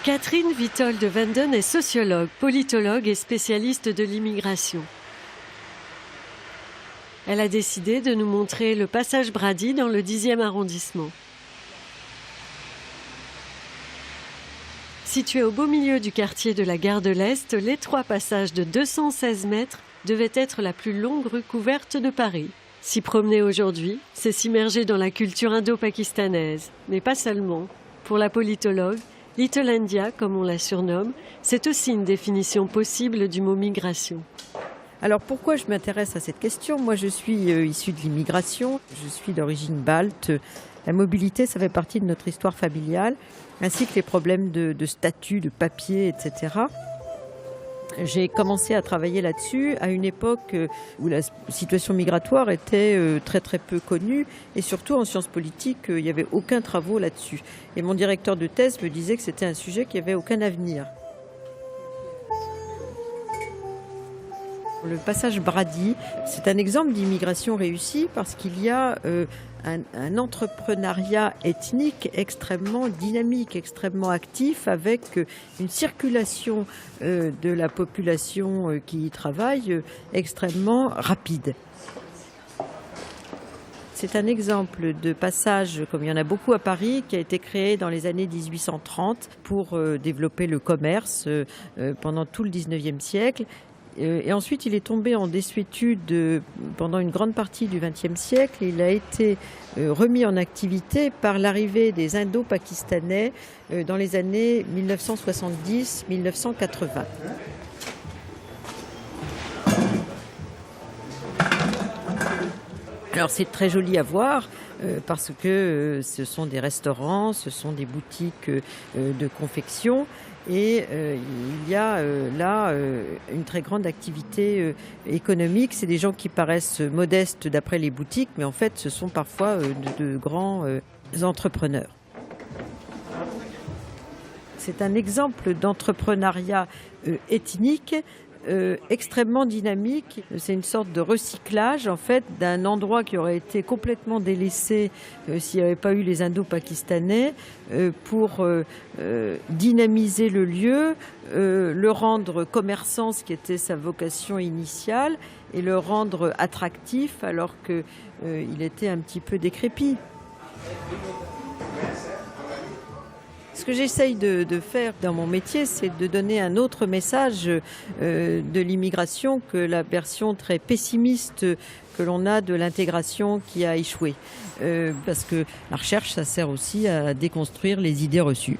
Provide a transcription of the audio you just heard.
Catherine Witold de Vanden est sociologue, politologue et spécialiste de l'immigration. Elle a décidé de nous montrer le passage Brady dans le 10e arrondissement. Situé au beau milieu du quartier de la Gare de l'Est, l'étroit passage de 216 mètres devait être la plus longue rue couverte de Paris. S'y promener aujourd'hui, c'est s'immerger dans la culture indo-pakistanaise, mais pas seulement. Pour la politologue, Little India, comme on la surnomme, c'est aussi une définition possible du mot migration. Alors pourquoi je m'intéresse à cette question ? Moi je suis issue de l'immigration, je suis d'origine balte. La mobilité, ça fait partie de notre histoire familiale, ainsi que les problèmes de statut, de papier, etc. J'ai commencé à travailler là-dessus à une époque où la situation migratoire était très très peu connue et surtout en sciences politiques, il n'y avait aucun travaux là-dessus. Et mon directeur de thèse me disait que c'était un sujet qui n'avait aucun avenir. Le passage Brady, c'est un exemple d'immigration réussie parce qu'il y a un entrepreneuriat ethnique extrêmement dynamique, extrêmement actif, avec une circulation de la population qui y travaille extrêmement rapide. C'est un exemple de passage, comme il y en a beaucoup à Paris, qui a été créé dans les années 1830 pour développer le commerce pendant tout le 19e siècle. Et ensuite, il est tombé en désuétude pendant une grande partie du XXe siècle. Il a été remis en activité par l'arrivée des Indo-Pakistanais dans les années 1970-1980. Alors c'est très joli à voir parce que ce sont des restaurants, ce sont des boutiques de confection. Et il y a là une très grande activité économique. C'est des gens qui paraissent modestes d'après les boutiques, mais en fait, ce sont parfois de grands entrepreneurs. C'est un exemple d'entrepreneuriat ethnique extrêmement dynamique. C'est une sorte de recyclage en fait d'un endroit qui aurait été complètement délaissé s'il n'y avait pas eu les Indo-Pakistanais pour dynamiser le lieu, le rendre commerçant, ce qui était sa vocation initiale, et le rendre attractif alors qu'il était un petit peu décrépit. Ce que j'essaye de faire dans mon métier, c'est de donner un autre message de l'immigration que la version très pessimiste que l'on a de l'intégration qui a échoué. Parce que la recherche, ça sert aussi à déconstruire les idées reçues.